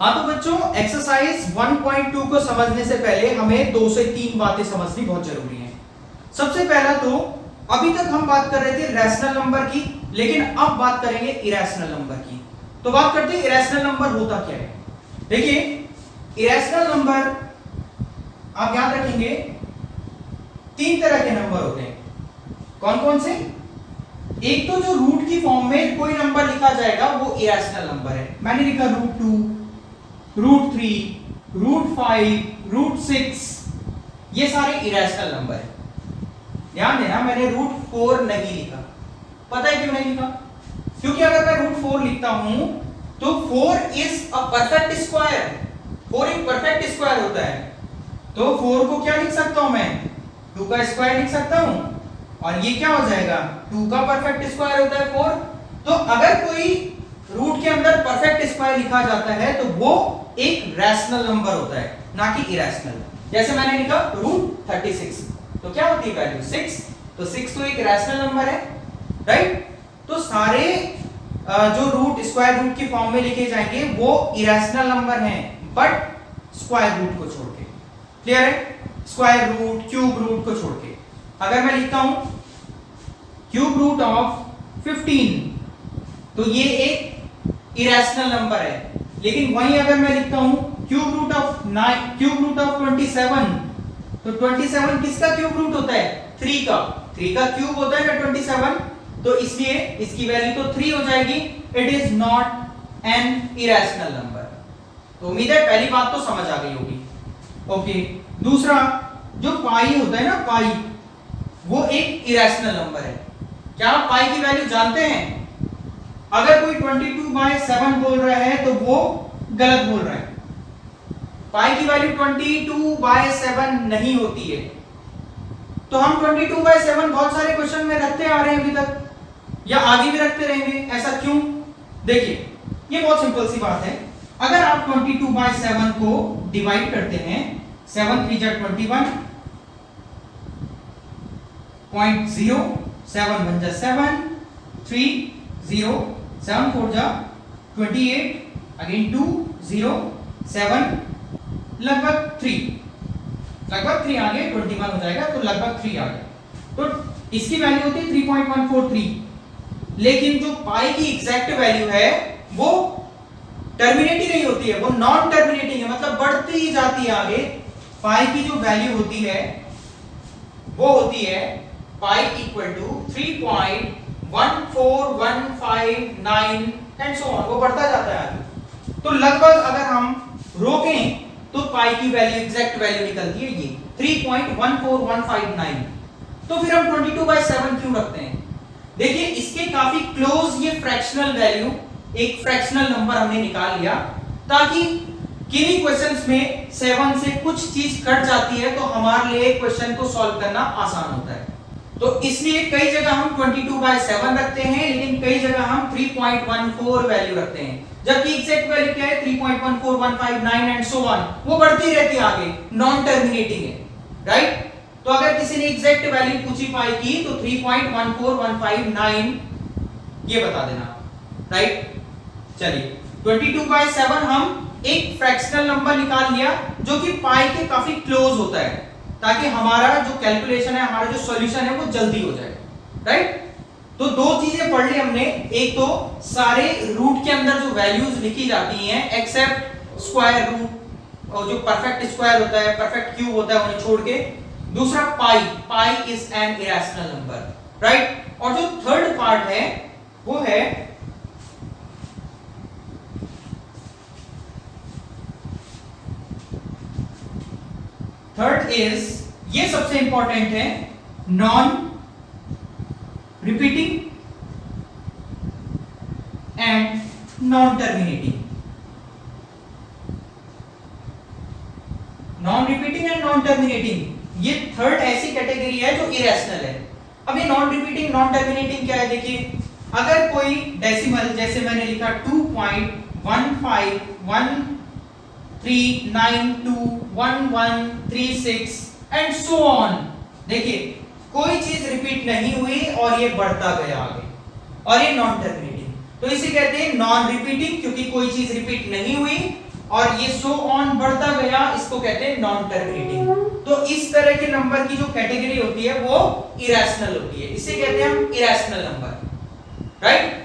हाँ तो बच्चों एक्सरसाइज 1.2 को समझने से पहले हमें 2 से 3 बातें समझनी बहुत जरूरी है। सबसे पहला तो अभी तक हम बात कर रहे थे रैशनल नंबर की, लेकिन अब बात करेंगे इरेशनल नंबर की। तो बात करते हैं इरेशनल नंबर होता क्या है। देखिए इरेशनल नंबर आप याद रखेंगे 3 तरह के नंबर होते हैं। कौन कौन से? एक तो जो रूट की फॉर्म में कोई नंबर लिखा जाएगा वो इरेशनल नंबर है। मैंने लिखा √2, √3, √5, √6, ये सारे इरेशनल नंबर है। ध्यान देना मैंने √4 नहीं लिखा। पता है क्यों नहीं लिखा? क्योंकि अगर मैं √4 लिखता हूं तो 4 इज अ परफेक्ट स्क्वायर। 4 एक परफेक्ट स्क्वायर होता है, तो 4 को क्या लिख सकता हूं मैं? 2 का स्क्वायर लिख सकता हूं, और ये क्या हो जाएगा? 2 का परफेक्ट स्क्वायर होता है 4। तो अगर कोई रूट के अंदर परफेक्ट स्क्वायर लिखा जाता है तो वो एक रैशनल नंबर होता है, ना कि इरेशनल। जैसे मैंने लिखा √36, तो क्या होती है वैल्यू? 6। तो 6 तो एक रैशनल नंबर है, राइट? तो सारे जो रूट स्क्वायर रूट की फॉर्म में लिखे जाएंगे वो इरेशनल नंबर हैं, बट स्क्वायर रूट को छोड़ के। क्लियर है? स्क्वायर रूट क्यूब रूट को छोड़ के। अगर मैं लिखता हूं क्यूब रूट ऑफ 15 तो ये एक इरेशनल नंबर है। लेकिन वहीं अगर मैं लिखता हूं cube root of 9, cube root of 27, तो 27 किसका क्यूब रूट होता है? 3 का। 3 का क्यूब होता है ना 27, तो इसलिए इसकी वैल्यू तो 3 हो जाएगी। It is not an irrational number. तो उम्मीद है पहली बात तो समझ आ गई होगी। ओके, दूसरा जो पाई होता है ना, पाई, वो एक इरेशनल नंबर है। क्या आप पाई की वैल्यू जानते हैं? अगर कोई 22/7 बोल रहा है तो वो गलत बोल रहा है। पाई की वैल्यू 22/7 नहीं होती है। तो हम 22/7 बहुत सारे क्वेश्चन में रखते आ रहे हैं अभी तक, या आगे भी रखते रहेंगे। ऐसा क्यों? देखिए ये बहुत सिंपल सी बात है। अगर आप 22/7 को डिवाइड करते हैं, 7 3 जा 21, 0.0, 7 1 जा 7, 3 0, 7 4 जा 28, अगेन 2 0 7, लगभग 3 आ गए, 21 हो जाएगा, तो लगभग 3 आ गए। तो इसकी वैल्यू होती है 3.143। लेकिन जो पाई की एग्जैक्ट वैल्यू है वो टर्मिनेटिंग नहीं होती है, वो नॉन टर्मिनेटिंग है, मतलब बढ़ती ही जाती है आगे। पाई की जो वैल्यू होती है वो होती है pi equal to 3.14159 and so on, वो बढ़ता जाता है आगे। तो लगभग अगर हम रोकें तो पाई की वैल्यू एग्जैक्ट वैल्यू निकलती है ये 3.14159। तो फिर हम 22/7 क्यों रखते हैं? देखिए इसके काफी क्लोज ये फ्रैक्शनल वैल्यू, एक फ्रैक्शनल नंबर हमने निकाल लिया, ताकि किन्हीं क्वेश्चंस में 7 से कुछ चीज कट जाती है तो हमारे लिए क्वेश्चन को सॉल्व करना आसान होता है। तो इसलिए कई जगह हम 22/7 रखते हैं, लेकिन कई जगह हम 3.14 वैल्यू रखते हैं, जबकि एग्जैक्ट वैल्यू क्या है? 3.14159 एंड सो ऑन, वो बढ़ती रहती है आगे, नॉन टर्मिनेटिंग है, राइट? तो अगर किसी ने एग्जैक्ट वैल्यू पूछी पाई की तो 3.14159 ये बता देना, राइट? चलिए 22/7 हम एक फ्रैक्शनल नंबर निकाल लिया जो कि पाई के काफी क्लोज होता है, ताकि हमारा जो कैलकुलेशन है, हमारा जो सॉल्यूशन है वो जल्दी हो जाए, राइट? तो 2 चीजें पढ़ ली हमने। एक तो सारे रूट के अंदर जो वैल्यूज लिखी जाती हैं एक्सेप्ट स्क्वायर रूट और जो परफेक्ट स्क्वायर होता है, परफेक्ट क्यूब होता है, उन्हें छोड़ के। दूसरा pi is an irrational number, right? और जो थर्ड पार्ट है वो है थर्ड इज, ये सबसे इंपॉर्टेंट है, non repeating and non terminating. Non repeating and non terminating, ये थर्ड ऐसी कैटेगरी है जो इरेशनल है। अब ये नॉन रिपीटिंग नॉन टर्मिनेटिंग क्या है? देखिए अगर कोई डेसिमल, जैसे मैंने लिखा 2.1513921136 एंड सो ऑन, देखिए कोई चीज रिपीट नहीं हुई और ये बढ़ता गया आगे, और ये नॉन टर्मिनेटिंग। तो इसे कहते हैं नॉन रिपीटिंग, क्योंकि कोई चीज रिपीट नहीं हुई और ये सो ऑन बढ़ता गया, इसको कहते हैं नॉन टर्मिनेटिंग। तो इस तरह के नंबर की जो कैटेगरी होती है वो इरेशनल होती है, इसे कहते हैं हम इरेशनल नंबर, राइट।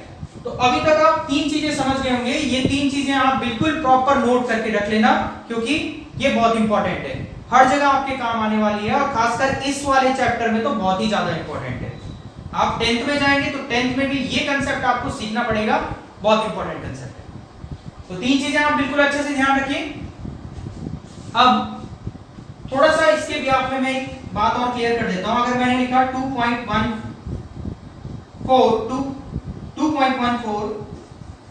तो अभी तक आप तीन चीजें समझ गए होंगे, ये तीन चीजें आप बिल्कुल प्रॉपर नोट करके रख लेना, क्योंकि ये बहुत इंपॉर्टेंट है, हर जगह आपके काम आने वाली है, और खासकर इस वाले चैप्टर में तो बहुत ही ज्यादा इंपॉर्टेंट है। आप 10th में जाएंगे तो 10th में भी ये कंसेप्ट आपको सीखना पड़ेगा, बहुत इंपॉर्टेंट कंसेप्ट है। तो तीन चीजें आप बिल्कुल अच्छे से ध्यान रखिए। अब थोड़ा सा इसके ब्याप में मैं एक बात और क्लियर कर देता हूं। अगर मैंने लिखा 2.14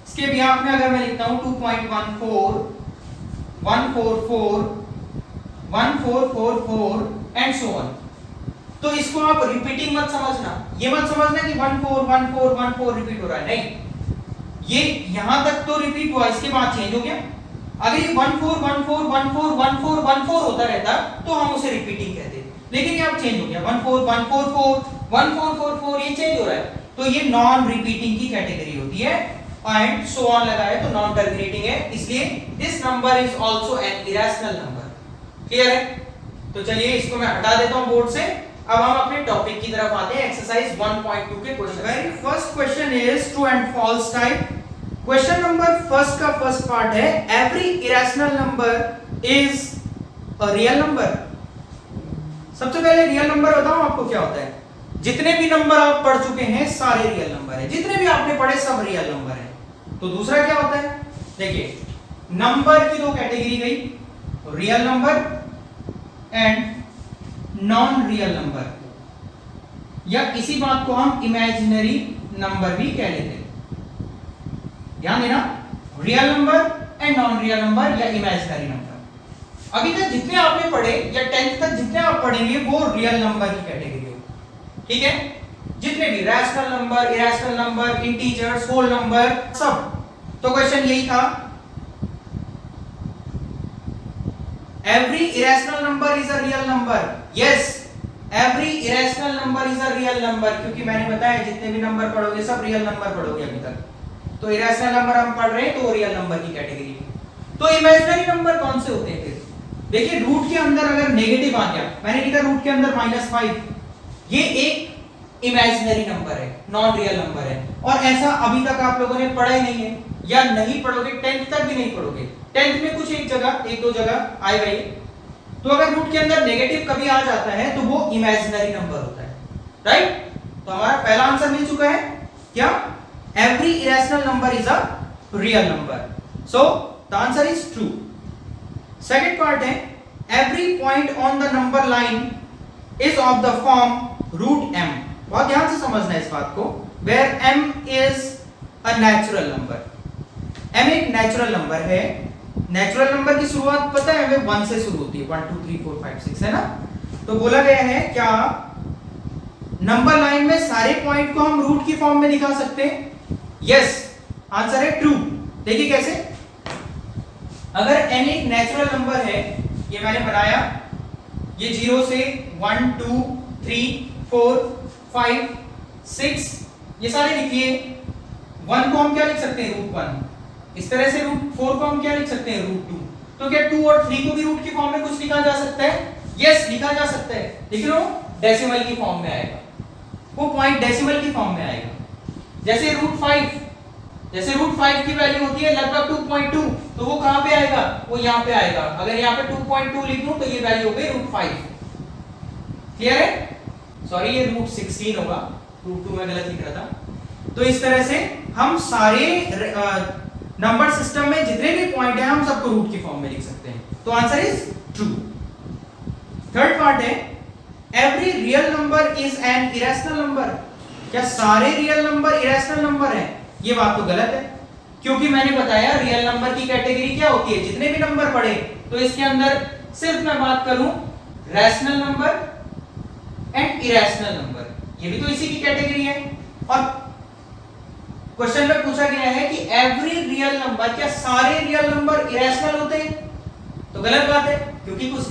इसके ब्याप में अगर मैं लिखता हूं 2.14 144 1444 एंड सो ऑन, तो इसको आप रिपीटिंग मत समझना, ये मत समझना कि 141414 रिपीट हो रहा है, नहीं, ये यहां तक तो रिपीट हुआ, इसके बाद चेंज हो गया। अगर ये 1414141414 होता रहता तो हम उसे रिपीटिंग कहते, लेकिन ये अब चेंज हो गया, 14144 1444 ये चेंज हो रहा है, तो ये नॉन रिपीटिंग की कैटेगरी होती है, एंड सो ऑन लगा है तो नॉन टर्मिनेटिंग है, इसलिए this number is also an irrational number. Clear है? तो चलिए इसको मैं हटा देता हूं बोर्ड से। अब हम अपने टॉपिक की तरफ आते हैं, एक्सरसाइज 1.2 के question. Very first question is true and false type. Question number first का फर्स्ट पार्ट है, every irrational number is a real number. सबसे पहले रियल नंबर बताऊं आपको क्या होता है। जितने भी नंबर आप पढ़ चुके हैं सारे रियल नंबर है, जितने भी आपने पढ़े सब रियल नंबर है। तो दूसरा क्या होता है, देखिए नंबर की दो कैटेगरी गई, real number and non real number, या इसी बात को हम इमेजिनरी नंबर भी कह लेते हैं। ध्यान देना, real number and non real number या इमेजिनरी नंबर। अभी तक जितने आपने पढ़े या 10th तक जितने आप पढ़ेंगे वो रियल नंबर की कैटेगरी हो, ठीक है। जितने भी rational number, irrational number, integers, whole number, सब। तो क्वेश्चन यही था, every irrational number is a real number. Yes, every irrational number is a real number, क्योंकि मैंने बताया जितने भी नंबर पढ़ोगे सब रियल नंबर पढ़ोगे अभी तक। तो इरेशनल नंबर हम पढ़ रहे हैं तो रियल नंबर की कैटेगरी। तो इमेजिनरी नंबर कौन से होते हैं फिर? देखिए रूट के अंदर अगर नेगेटिव आ गया, मैंने लिखा रूट के अंदर -5, ये एक इमेजिनरी नंबर है, नॉन रियल नंबर है, और ऐसा अभी तक आप लोगों ने पढ़ा ही नहीं है या नहीं पढ़ोगे, 10th तक भी नहीं पढ़ोगे। 10th में कुछ एक दो जगह आएगा ये। तो अगर रूट के अंदर नेगेटिव कभी आ जाता है तो वो इमेजिनरी नंबर होता है, राइट। तो हमारा पहला आंसर मिल चुका है, क्या? Every irrational number is a real number, so the answer is true. Second part है, every point on the number line is of the form root m। बहुत ध्यान से समझना है इस बात को, where m is a natural number. m एक नेचुरल नंबर है। नेचुरल नंबर की शुरुआत पता है हमें 1 से शुरू होती है, 1 2 3 4 5 6, है ना। तो बोला गया है क्या नंबर लाइन में सारे पॉइंट को हम रूट की फॉर्म में दिखा सकते हैं? यस, आंसर है ट्रू। देखिए कैसे, अगर n एक नेचुरल नंबर है, ये मैंने बनाया, ये 0 से 1 2 3 4 5 6 ये सारे लिखिए। 1 को हम क्या लिख सकते हैं, रूट 1। इस तरह से रूट 4 को हम क्या लिख सकते हैं, रूट 2। तो क्या 2 और 3 को भी रूट की फॉर्म में कुछ लिखा जा सकता है? यस, लिखा जा सकता है, लेकिन वो डेसिमल की फॉर्म में आएगा, वो पॉइंट डेसिमल की फॉर्म में आएगा। जैसे रूट 5 की वैल्यू होती है लगभग 2.2, तो वो कहां पे आएगा, वो यहां पे आएगा। अगर यहां पे 2.2 लिख दूं तो ये वैल्यू हो गई रूट 5। क्लियर है? सॉरी, ये रूट 16 होगा, रूट 2 में गलत लिख रहा था। तो इस तरह से हम सारे नंबर सिस्टम में जितने भी पॉइंट हैं हम सबको रूट की फॉर्म में लिख सकते हैं। तो answer is true. Third part है, every real number is an irrational number. क्या सारे रियल नंबर इरेशनल नंबर हैं? ये बात तो गलत है, क्योंकि मैंने बताया रियल नंबर की कैटेगरी क्या होती है, जितने भी नंबर पढ़े। तो इसके अंदर सिर्फ मैं बात करूं rational number and irrational number, ये भी तो इसी की कैटेगरी है। और क्वेश्चन में पूछा गया है कि एवरी रियल नंबर, क्या सारे रियल नंबर इरेशनल होते हैं? तो गलत बात है, क्योंकि कुछ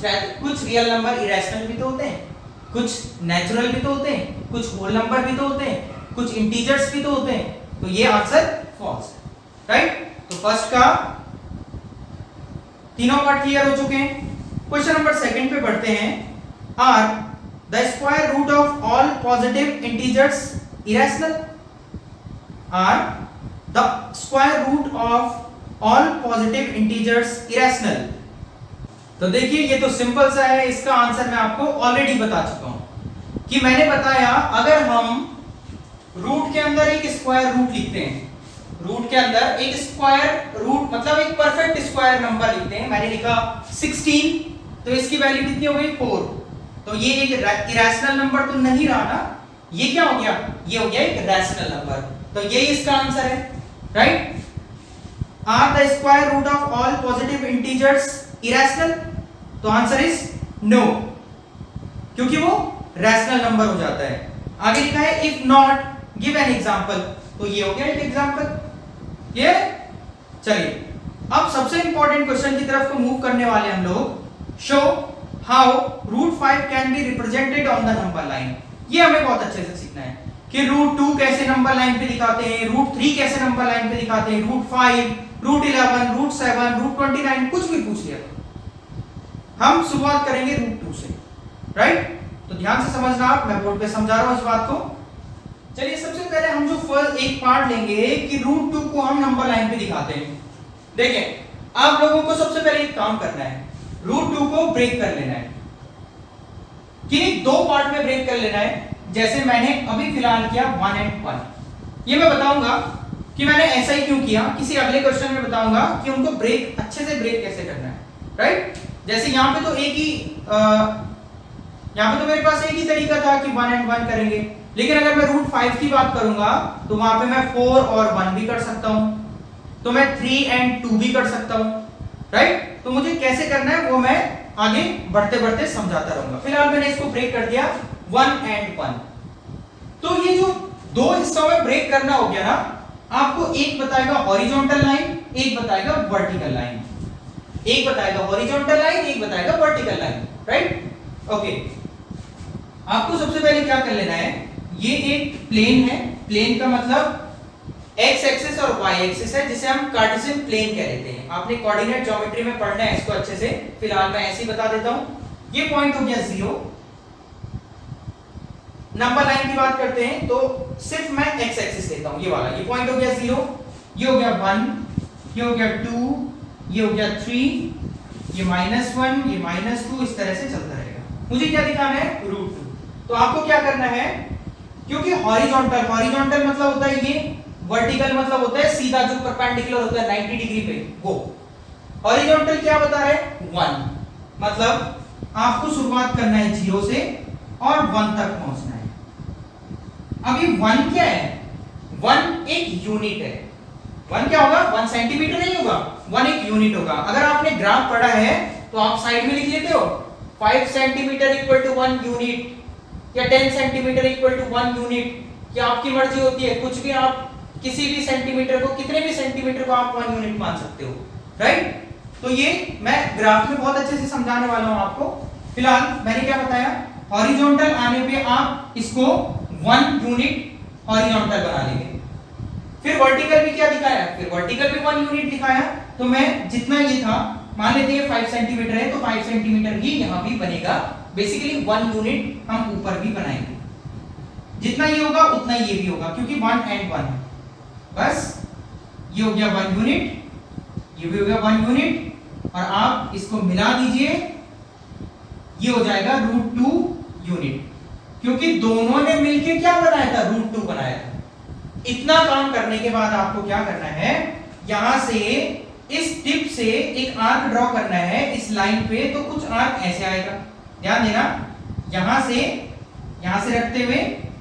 रियल नंबर इरेशनल भी तो होते हैं, कुछ नेचुरल भी तो होते हैं, कुछ होल नंबर भी तो होते हैं, कुछ इंटीजर्स भी तो होते हैं। तो ये आंसर फॉल्स है, राइट। तो फर्स्ट का तीनों पार्ट क्लियर हो चुके हैं। क्वेश्चन नंबर सेकंड पे बढ़ते हैं। Are the square root of all positive integers irrational? Are the square root of all positive integers irrational? तो देखिए ये तो सिंपल सा है, इसका आंसर मैं आपको ऑलरेडी बता चुका हूं कि मैंने बताया अगर हम रूट के अंदर एक स्क्वायर रूट लिखते हैं, रूट के अंदर एक स्क्वायर रूट मतलब एक परफेक्ट स्क्वायर नंबर लिखते हैं, मैंने लिखा 16, तो इसकी वैल्यू कितनी हो गई 4, तो ये एक इरेशनल नंबर तो नहीं रहा ना, ये क्या हो गया, ये हो गया एक रैशनल नंबर, तो यही इसका आंसर है, right? Are the square root of all positive integers irrational? तो आंसर इज नो, क्योंकि वो रैशनल नंबर हो जाता है। आगे लिखा है if not give an example, तो ये हो गया एक एग्जांपल। ये चलिए अब सबसे इंपॉर्टेंट क्वेश्चन की तरफ को मूव करने वाले हम लोग। Show how root 5 can be represented on the number line. ये हमें बहुत अच्छे से सीखना है कि रूट 2 कैसे नंबर लाइन पे दिखाते हैं, रूट 3 कैसे नंबर लाइन पे दिखाते हैं, रूट 5, रूट 11, रूट 7, रूट 29, कुछ भी पूछ लिया। हम शुरुआत करेंगे रूट 2 से, राइट? तो ध्यान से समझना, आप मैं बोर्ड पे समझा रहा हूं इस बात को। चलिए सबसे पहले हम जो फर्स्ट एक पार्ट लेंगे कि रूट 2 को हम नंबर लाइन पे दिखाते हैं। देखें आप लोगों को सबसे पहले एक काम करना है, रूट 2 को ब्रेक कर लेना है, कि दो पार्ट में ब्रेक कर लेना है, जैसे मैंने अभी फिलहाल किया 1 and 1। ये मैं बताऊंगा कि मैंने ऐसा ही क्यों किया, किसी अगले क्वेश्चन में बताऊंगा कि उनको ब्रेक अच्छे से ब्रेक कैसे करना है, राइट? जैसे यहाँ पे तो एक ही यहाँ पे तो मेरे पास एक ही तरीका था कि 1 and 1 करेंगे, लेकिन अगर मैं रूट 5 की बात करूंगा तो वहां पे मैं 4 और 1 भी कर सकता हूं, तो मैं 3 and 2 भी कर सकता हूं, राइट? तो मुझे कैसे करना है वो मैं आगे बढ़ते बढ़ते समझाता रहूंगा। फिलहाल मैंने इसको ब्रेक कर दिया 1 and 1। तो ये जो दो हिस्सों में ब्रेक करना हो गया ना, आपको एक बताएगा हॉरिजॉन्टल लाइन, एक बताएगा वर्टिकल लाइन, एक बताएगा हॉरिजॉन्टल लाइन, एक बताएगा वर्टिकल लाइन, राइट? ओके, आपको सबसे पहले क्या कर लेना है, ये एक प्लेन है, प्लेन का मतलब x एक्सिस और y एक्सिस है, जिसे हम कार्टेशियन प्लेन कह देते हैं। आपने कोऑर्डिनेट ज्योमेट्री में पढ़ना है इसको अच्छे से, फिलहाल मैं ऐसे ही बता देता हूं। ये पॉइंट हो गया 0। नंबर लाइन की बात करते हैं तो सिर्फ मैं x एक्सिस लेता हूं, ये वाला, ये पॉइंट हो गया 0, ये हो गया 1, ये हो गया 2, ये हो गया 3, ये -1, ये -2, इस तरह से चलता रहेगा। मुझे क्या दिखाना है, रूट 2। तो आपको क्या करना है, क्योंकि हॉरिजॉन्टल, हॉरिजॉन्टल मतलब होता है ये, वर्टिकल मतलब होता है सीधा जो परपेंडिकुलर होता है 90 डिग्री पे, वो। हॉरिजॉन्टल क्या बता रहे हैं, 1, मतलब आपको शुरुआत करना है 0 से और 1 तक पहुंचना है। अभी 1 क्या है, 1 एक यूनिट है। 1 क्या होगा, 1 सेंटीमीटर नहीं होगा, 1 एक यूनिट होगा। अगर आपने ग्राफ पढ़ा है तो आप साइड में लिख लेते हो 5 सेंटीमीटर इक्वल टू 1 यूनिट या 10 सेंटीमीटर इक्वल टू 1 यूनिट, या आपकी मर्जी होती है, कुछ भी आप किसी भी सेंटीमीटर को, कितने भी सेंटीमीटर को आप 1 यूनिट मान सकते हो, राइट? तो ये मैं ग्राफ में बहुत अच्छे से समझाने वाला हूं आपको। फिलहाल मैंने क्या बताया, हॉरिजॉन्टल आने पे आप इसको 1 यूनिट हॉरिजॉन्टल बना लेंगे। फिर वर्टिकल भी क्या दिखाया, फिर वर्टिकल भी 1 यूनिट दिखाया। तो मैं जितना ये था, मान लेते हैं 5 सेंटीमीटर है, तो 5 सेंटीमीटर ही यहां भी बनेगा। बेसिकली 1 यूनिट हम ऊपर भी बनाएंगे, जितना ये होगा उतना ये भी होगा, क्योंकि 1 and 1 है। बस ये हो गया 1 यूनिट, ये भी हो गया 1 यूनिट, और आप इसको मिला दीजिए, ये हो जाएगा रूट 2 यूनिट, क्योंकि दोनों ने मिलकर क्या बनाया था, रूट 2 बनाया था। इतना काम करने के बाद आपको क्या करना है, यहां से इस टिप से एक आर्क ड्रॉ करना है इस लाइन पे, तो कुछ आर्क ऐसे आएगा, ध्यान देना। यहां से रखते हुए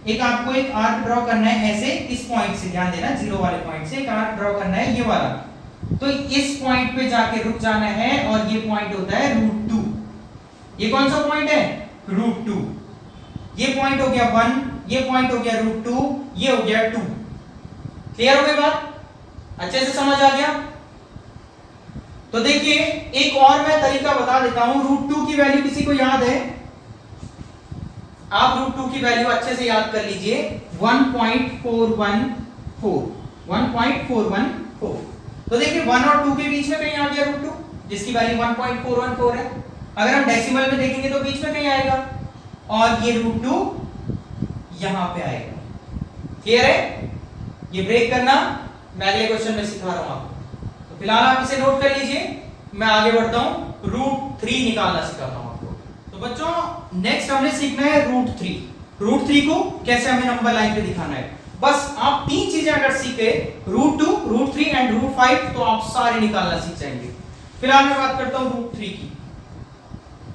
एक आपको एक आर्क ड्रॉ करना है ऐसे, इस पॉइंट से, ध्यान देना, 0 वाले पॉइंट से एक आर्क ड्रॉ करना है, ये वाला। तो इस पॉइंट पे जाके रुक जाना है, और ये पॉइंट होता है रूट 2। ये कौन सा पॉइंट है, रूट 2। ये पॉइंट हो गया 1, ये पॉइंट हो गया रूट 2, ये हो गया 2। क्लियर हो गई बात, अच्छे से समझ आ गया? तो देखिए एक और मैं तरीका बता देता हूं, रूट 2 की वैल्यू किसी को याद है? आप रूट 2 की वैल्यू अच्छे से याद कर लीजिए, 1.414। 1.414। तो देखिए 1 और 2 के बीच में कहीं आ गया रूट 2, जिसकी वैल्यू 1.414 है। अगर हम डेसिमल में देखेंगे तो बीच में कहीं आएगा, और ये √2 यहां पे आएगा। क्लियर है? ये ब्रेक करना मैं अगले क्वेश्चन में सिखा रहा हूं आपको। तो फिलहाल आप इसे नोट कर लीजिए, मैं आगे बढ़ता हूं, √3 निकालना सिखाता हूं आपको। तो बच्चों नेक्स्ट हमने सीखना है √3। √3 को कैसे हमें नंबर लाइन पे दिखाना है। बस आप तीन चीजें अगर सीखे, √2, √3 एंड √5, तो आप सारे निकालना सीख जाएंगे। फिलहाल मैं बात करता हूं √3 की।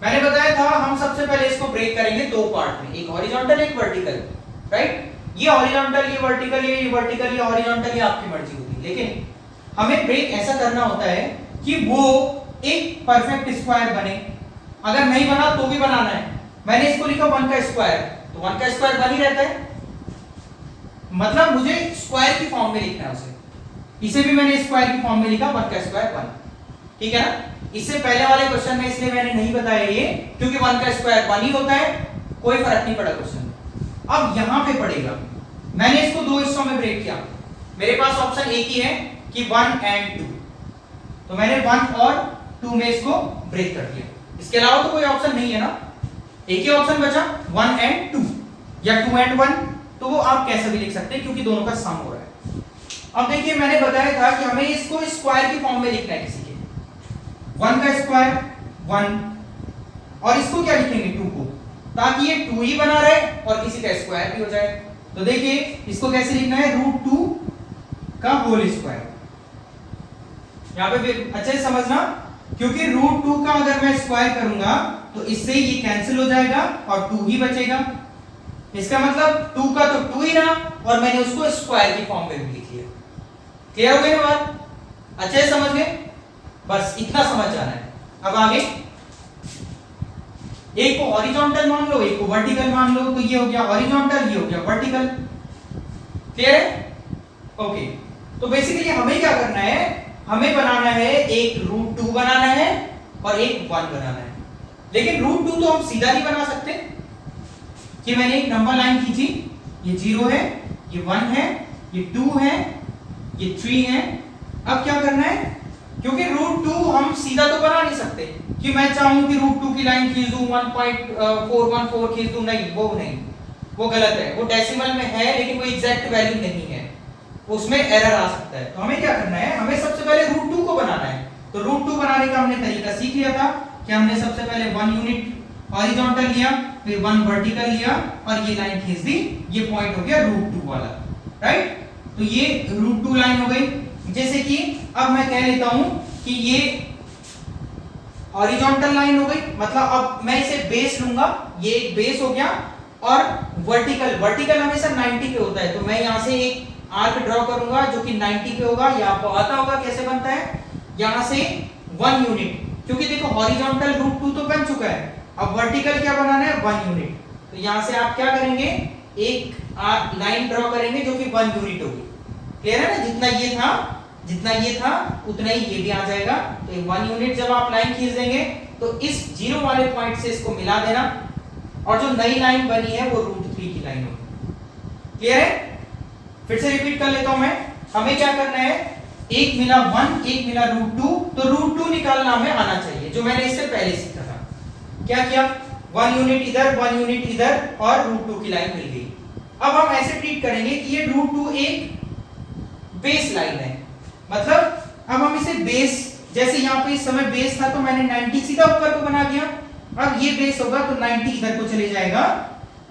मैंने बताया था हम सबसे पहले इसको ब्रेक करेंगे दो पार्ट में, एक हॉरिजॉन्टल एक वर्टिकल, राइट। ये हॉरिजॉन्टल, ये वर्टिकल, ये वर्टिकल, ये हॉरिजॉन्टल, ये आपकी मर्जी होगी, लेकिन हमें ब्रेक ऐसा करना होता है कि वो एक परफेक्ट स्क्वायर बने। अगर नहीं बना तो भी बनाना है। मैंने इसको लिखा 1 का स्क्वायर, तो 1 का स्क्वायर बन ही रहता है, मतलब मुझे स्क्वायर की फॉर्म में लिखना है उसे। इसे भी मैंने स्क्वायर की फॉर्म में लिखा 1 का स्क्वायर 1, ठीक है ना। इससे पहले वाले क्वेश्चन में इसलिए मैंने नहीं बताया ये, क्योंकि 1 का स्क्वायर 1 ही होता है, कोई फर्क नहीं पड़ा क्वेश्चन में। अब यहां पे पड़ेगा, मैंने इसको दो हिस्सों में ब्रेक किया। मेरे पास ऑप्शन एक ही है कि 1 एंड 2, तो मैंने 1 और 2 में इसको ब्रेक कर दिया। इसके अलावा तो कोई ऑप्शन नहीं है ना, एक ही ऑप्शन बचा 1 एंड 2 या 2 एंड 1, तो वो आप कैसे भी लिख सकते हैं क्योंकि दोनों का सम हो रहा है। अब देखिए मैंने बताया था कि हमें इसको स्क्वायर की फॉर्म में लिखना है किसी के, 1 का स्क्वायर 1, और इसको क्या लिखेंगे 2 को, ताकि ये 2 ही बना रहे और किसी का स्क्वायर भी हो जाए। तो देखिए इसको कैसे लिखना है, √2 का होल स्क्वायर। यहां पे भी अच्छे से समझना, क्योंकि √2 का अगर मैं स्क्वायर करूंगा तो इससे ये कैंसिल हो जाएगा और 2 ही बचेगा। इसका मतलब 2 का तो 2 ही रहा और मैंने उसको स्क्वायर की फॉर्म में भी लिख लिया। क्लियर हो गई ना बात? अच्छे से समझ गए? बस इतना समझ जाना है। अब आगे, एक को हॉरिजॉन्टल मान लो, एक को वर्टिकल मान लो, तो ये हो गया हॉरिजॉन्टल, ये हो गया वर्टिकल। क्लियर है? ओके, तो बेसिकली हमें क्या करना है, हमें बनाना है एक √2 बनाना है और एक 1 बनाना है। लेकिन √2 तो हम सीधा नहीं बना सकते, कि मैंने एक नंबर लाइन खींची, ये 0 है, ये 1 है, ये 2 है, ये 3 है। अब क्या करना है, क्योंकि √2 हम सीधा तो बना नहीं सकते कि मैं चाहूं कि √2 की लाइन खींच दूं, 1.414 खींच दूं, नहीं, वो गलत है। वो डेसिमल में है लेकिन वो एग्जैक्ट वैल्यू नहीं है, उसमें एरर आ सकता है। तो हमें क्या करना है, हमें सबसे पहले √2 को बनाना है। तो √2 बनाने का हमने तरीका सीख लिया था कि हमने सबसे पहले 1 यूनिट हॉरिजॉन्टल लिया, फिर 1 वर्टिकल लिया और ये लाइन खींच दी, ये पॉइंट हो गया √2 वाला, राइट। तो ये √2 लाइन हो गई। जैसे कि अब मैं कह लेता हूं कि ये हॉरिजॉन्टल लाइन हो गई, मतलब अब मैं इसे बेस लूंगा, ये एक बेस हो गया, और वर्टिकल हमेशा 90 पे होता है, तो मैं यहां से एक आर्क ड्रॉ करूंगा जो कि 90 पे होगा। ये आपको आता होगा कैसे बनता है, यहां से 1 यूनिट, क्योंकि देखो हॉरिजॉन्टल √2 तो बन चुका है, अब वर्टिकल क्या बनाना है, 1 यूनिट। तो यहां से आप क्या करेंगे, एक लाइन ड्रॉ करेंगे जो कि 1 यूनिट होगी। क्लियर है ना, जितना ये था उतना ही ये भी आ जाएगा। तो 1 यूनिट जब आप लाइन खींच देंगे तो इस 0 वाले पॉइंट से इसको मिला देना, और जो नई लाइन बनी है वो √3 की लाइन होगी। क्लियर है? फिर से रिपीट कर लेता हूं मैं, हमें क्या करना है, एक मिला 1, एक मिला √2, तो √2 निकालना हमें आना चाहिए, जो मैंने इससे पहले सीखा था। क्या किया, 1 यूनिट इधर, 1 यूनिट इधर, और √2 की लाइन मिल गई। अब हम ऐसे ट्रीट करेंगे कि ये √2 एक बेस लाइन है, मतलब अब हम इसे बेस, जैसे यहाँ पे इस समय बेस था तो मैंने 90 सीधा ऊपर को बना दिया, अब ये बेस होगा तो 90 इधर को चले जाएगा,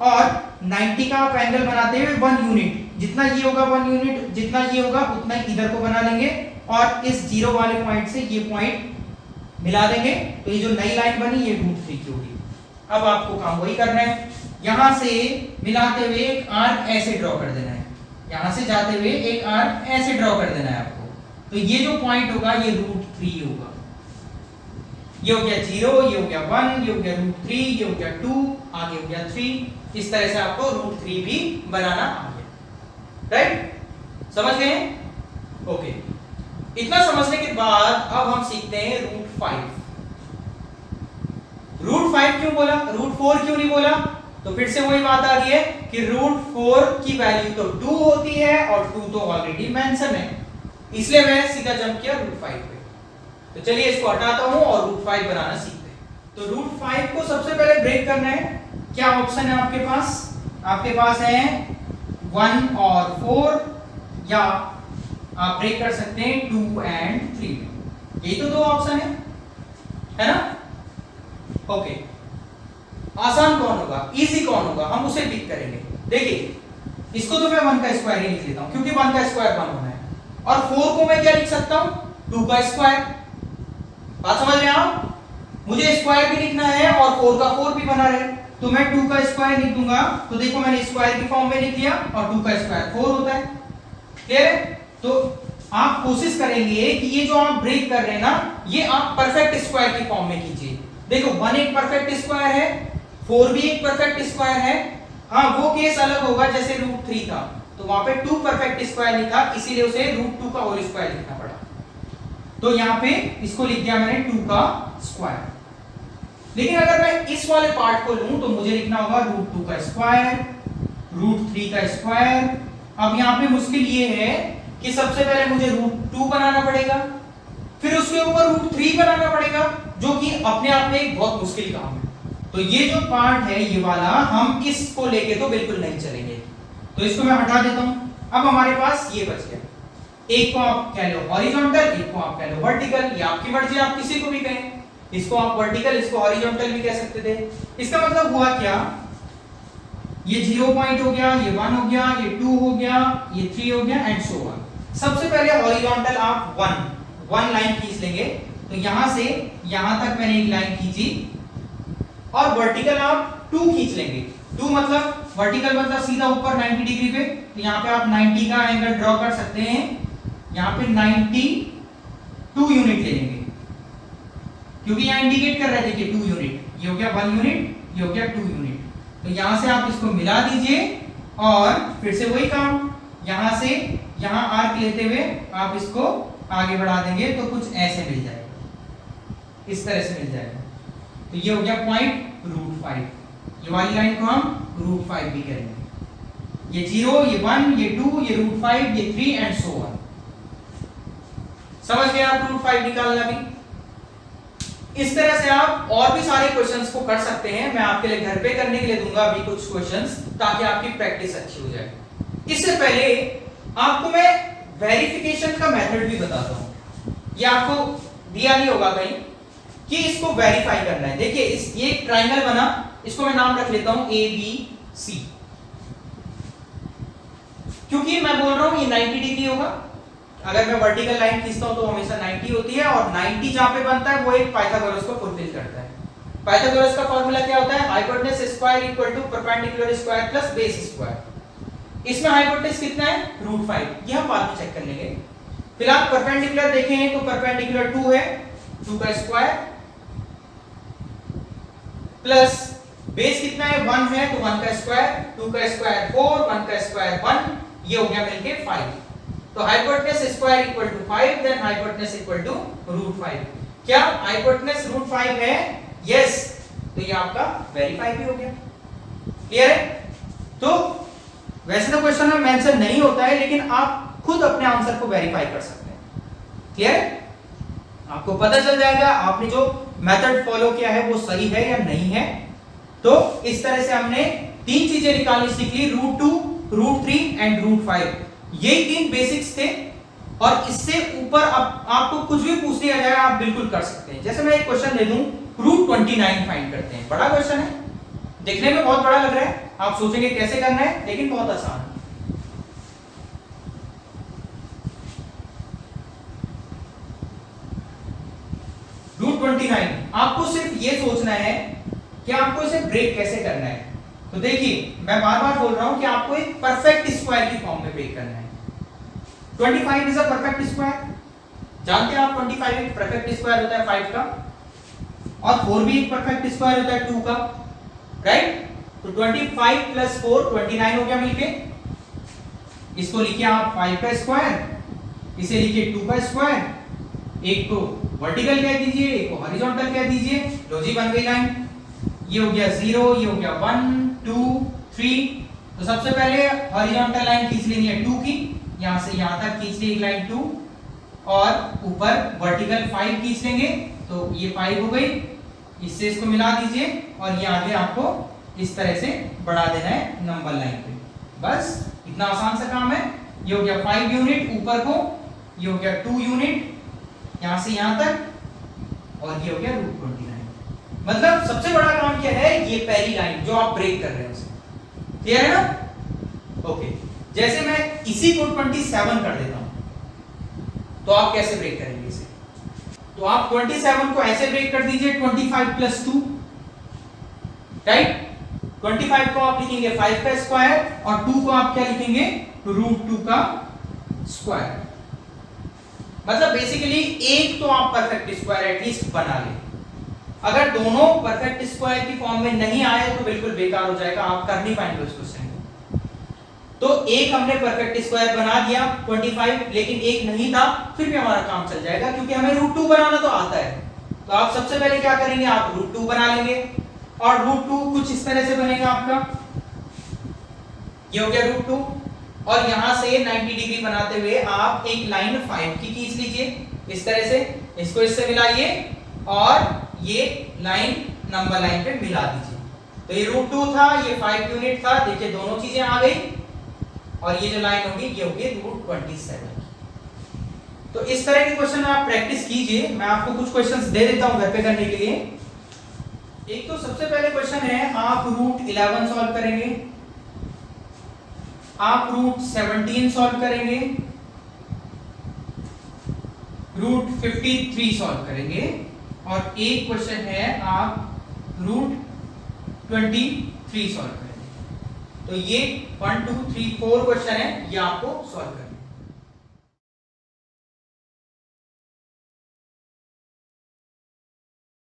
और 90 का आप एंगल बनाते हुए 1 यूनिट, जितना ये होगा 1 यूनिट, जितना ये होगा उतना ही इधर को बना लेंगे, और इस 0 वाले पॉइंट से ये पॉइंट मिला देंगे, तो ये जो नई लाइन बनी ये √3 की होगी। अब आपको काम वही करना है, यहां से मिलाते हुए एक आर्क ऐसे ड्रॉ कर देना है, यहां से जाते हुए एक आर्क ऐसे ड्रॉ कर देना है आपको। तो ये जो पॉइंट होगा ये √3 होगा। ये हो गया 0, ये हो गया 1, ये हो गया √3, ये हो गया 2, आगे हो गया 3। इस तरह से आपको √3 भी बनाना आ गया, राइट? समझ गए? ओके, इतना समझने के बाद अब हम सीखते हैं √5। √5 क्यों बोला, √4 क्यों नहीं बोला? तो फिर से वही बात आ रही है कि √4 की वैल्यू तो 2 होती है और 2 तो ऑलरेडी मेंशन है, इसलिए मैं सीधा जंप किया √5 पे। तो चलिए इसको हटाता हूं और √5 बनाना सीखते हैं। तो √5 को सबसे पहले ब्रेक करना है। क्या ऑप्शन है आपके पास? आपके पास है 1 और 4, या आप ब्रेक कर सकते हैं 2 एंड 3। यही तो दो ऑप्शन है ना? ओके, आसान कौन होगा, इजी कौन होगा, हम उसे पिक करेंगे। देखिए इसको तो मैं 1 का स्क्वायर ही लिख लेता हूं, क्योंकि 1 का स्क्वायर 1 होना है। और 4 को मैं क्या लिख सकता हूं? 2 का स्क्वायर। बात समझ रहे हैं आप? मुझे स्क्वायर भी लिखना है और 4 का 4 भी बना रहे, तो मैं 2 का स्क्वायर लिख दूंगा। तो देखो मैंने स्क्वायर की फॉर्म में लिख लिया, और 2 का स्क्वायर 4 होता है। क्लियर है? तो आप कोशिश करेंगे कि ये जो आप ब्रेक कर रहे हैं ना, ये आप परफेक्ट स्क्वायर की फॉर्म में कीजिए। देखो 1 एक परफेक्ट स्क्वायर है, 4 भी एक परफेक्ट स्क्वायर है। हाँ, वो केस अलग होगा जैसे √3 था, तो वहां पे 2 परफेक्ट स्क्वायर लिखा, इसीलिए उसे √2 का होल स्क्वायर लिखना पड़ा। तो यहाँ पे इसको लिख दिया मैंने 2 का स्क्वायर। लेकिन अगर मैं इस वाले पार्ट को लूं तो मुझे लिखना होगा √2 का स्क्वायर, √3 का स्क्वायर। अब यहाँ पे मुश्किल ये है कि सबसे पहले मुझे √2 बनाना पड़ेगा, फिर उसके ऊपर √3 बनाना पड़ेगा, जो कि अपने आप में एक बहुत मुश्किल काम है। तो ये जो पार्ट है ये वाला, हम इसको लेके तो बिल्कुल नहीं चलेंगे, तो इसको मैं हटा देता हूं। अब हमारे पास ये बच गया। एक को आप कह लो हॉरिजॉन्टल, एक को आप कह लो वर्टिकल, ये आपकी मर्जी, आप किसी को भी कहें। इसको आप वर्टिकल, इसको हॉरिजॉन्टल भी कह सकते थे। इसका मतलब हुआ क्या, ये 0 पॉइंट हो गया, ये 1 हो गया, ये 2 हो गया, ये 3 हो गया, एंड सो ऑन। सबसे पहले हॉरिजॉन्टल आप 1 लाइन खींच लेंगे, तो यहां से यहां तक मैंने एक लाइन खींची, और वर्टिकल आप 2 खींच लेंगे। 2 मतलब वर्टिकल मतलब सीधा ऊपर 90 डिग्री पे, तो यहाँ पे आप 90 का एंगल ड्रॉ कर सकते हैं। यहाँ पे 92 यूनिट ले लेंगे, क्योंकि यहाँ इंडिकेट कर रहे थे कि 2 यूनिट, ये हो गया 1 यूनिट, ये हो गया 2 यूनिट। तो यहाँ से आप इसको मिला दीजिए, और फिर से वही काम, यहाँ से यहाँ आर्क लेते हुए आप इसको आगे बढ़ा देंगे, तो कुछ ऐसे मिल जाएगा, इस तरह से मिल जाएगा। तो ये हो गया पॉइंट √5। ये वाली लाइन को हम √5 भी करेंगे। ये 0, ये 1, ये 2, ये √5, ये 3 एंड सो ऑन। समझ गए आप √5 निकालना भी? इस तरह से आप और भी सारे क्वेश्चंस को कर सकते हैं। मैं आपके लिए घर पे करने के लिए दूंगा अभी कुछ क्वेश्चंस, ताकि आपकी प्रैक्टिस अच्छी हो जाए। इससे पहले आपको मैं वेरिफिकेशन का मेथड भी बताता हूं। ये आपको दिया नहीं होगा कहीं कि इसको वेरीफाई करना है। देखिए ये एक ट्रायंगल बना, इसको मैं नाम रख लेता हूं ABC, क्योंकि मैं बोल रहा हूं ये 90 डिग्री होगा। अगर मैं वर्टिकल लाइन खींचता हूं तो हमेशा 90 होती है, और 90 जहां पे बनता है वो एक पाइथागोरस को फुलफिल करता है। पाइथागोरस का फार्मूला क्या होता है? Hypotenuse square equal to perpendicular square plus base square. इसमें हाइपोटेनस कितना है? √5। ये हम बाद में चेक कर लेंगे। फिलहाल परपेंडिकुलर देखें तो परपेंडिकुलर 2 है, 2 का स्क्वायर प्लस बेस कितना है? 1 है, तो 1 का स्क्वायर, 2 का स्क्वायर 4, 1 का स्क्वायर 1, ये हो गया मिलके 5। तो hypotenuse square equal to 5, then hypotenuse equal to √5। क्या हाइपोटेनस √5 है? यस। तो ये आपका वेरीफाई भी हो गया। क्लियर है? तो वैसे तो क्वेश्चन में मेंशन नहीं होता है, लेकिन आप खुद अपने आंसर को वेरीफाई कर सकते हैं। क्लियर है? आपको पता चल जाएगा आपने जो मेथड फॉलो किया है वो सही है या नहीं है। तो इस तरह से हमने 3 चीजें निकालनी सीख ली, √2, √3 एंड √5। यही 3 बेसिक्स थे, और इससे ऊपर आपको कुछ भी पूछ लिया जाए आप बिल्कुल कर सकते हैं। जैसे मैं एक क्वेश्चन ले लूं, √29 फाइंड करते हैं। बड़ा क्वेश्चन है, देखने में बहुत बड़ा लग रहा है, आप सोचेंगे कैसे करना है, लेकिन बहुत आसान है। √29, आपको सिर्फ ये सोचना है कि आपको इसे ब्रेक कैसे करना है। तो देखिए मैं बार बार बोल रहा हूं कि आपको एक परफेक्ट स्क्वायर की फॉर्म में ब्रेक करना है। 25 इज अ परफेक्ट स्क्वायर, जानते हैं आप 25 एक परफेक्ट स्क्वायर होता है 5 का, और 4 भी एक परफेक्ट स्क्वायर होता है 2 का, राइट? तो 25 प्लस 4 29 हो गया मिलके। इसको लिखिए आप 5 का स्क्वायर, इसे लिखिए 2 का स्क्वायर, एक को वर्टिकल कह दीजिए, एक को हॉरिजॉन्टल कह दीजिए, लो जी बन गई लाइन। ये हो गया 0, ये हो गया 1 2 3। तो सबसे पहले हॉरिजॉन्टल लाइन खींच लेनी है 2 की, यहां से यहां तक खींच ली एक लाइन 2, और ऊपर वर्टिकल 5 खींच लेंगे तो ये 5 हो गई, इससे इसको मिला दीजिए और ये आगे आपको इस तरह से बढ़ा देना है नंबर लाइन पे। बस इतना आसान सा काम है। ये हो गया 5 यूनिट ऊपर को, ये हो गया 2 यूनिट यहां से यहां तक, और ये हो गया √29। मतलब सबसे बड़ा काम क्या है, ये पहली लाइन जो आप ब्रेक कर रहे हैं उसे। क्लियर है ना? ओके, जैसे मैं इसी को 27 कर देता हूं तो आप कैसे ब्रेक करेंगे इसे? तो आप 27 को ऐसे ब्रेक कर दीजिए 25 + 2, राइट? 25 को आप लिखेंगे 5 का स्क्वायर और 2 को आप क्या लिखेंगे, √2 का स्क्वायर। मतलब बेसिकली एक तो आप परफेक्ट स्क्वायर एटलीस्ट बना लें। अगर दोनों परफेक्ट स्क्वायर की फॉर्म में नहीं आए तो बिल्कुल बेकार हो जाएगा, आप कर नहीं पाएंगे उस क्वेश्चन को। तो एक हमने परफेक्ट स्क्वायर बना दिया 25, लेकिन एक नहीं था, फिर भी हमारा काम चल जाएगा क्योंकि हमें √2 बनाना तो आता है। तो आप सबसे पहले क्या करेंगे, आप √2 बना लेंगे और √2 कुछ इस तरह से बनेगा आपका, ये हो गया √2 और यहां से 90 डिग्री बनाते हुए आप एक लाइन 5 की खींच लीजिए इस तरह से, इसको इससे मिलाइए और ये लाइन नंबर लाइन पे मिला दीजिए। तो ये √2 था, ये 5 यूनिट था, देखिए दोनों चीजें आ गई और ये जो लाइन होगी ये होगी √27। तो इस तरह के क्वेश्चन आप प्रैक्टिस कीजिए। मैं आपको कुछ क्वेश्चंस दे देता हूं घर पे करने के लिए। एक तो सबसे पहले क्वेश्चन है, आप √11 सॉल्व करेंगे, आप √17 सॉल्व करेंगे, √53 सॉल्व करेंगे और एक क्वेश्चन है आप √23 सॉल्व करेंगे। तो ये 1 2 3 4 क्वेश्चन है, ये आपको सॉल्व करना है।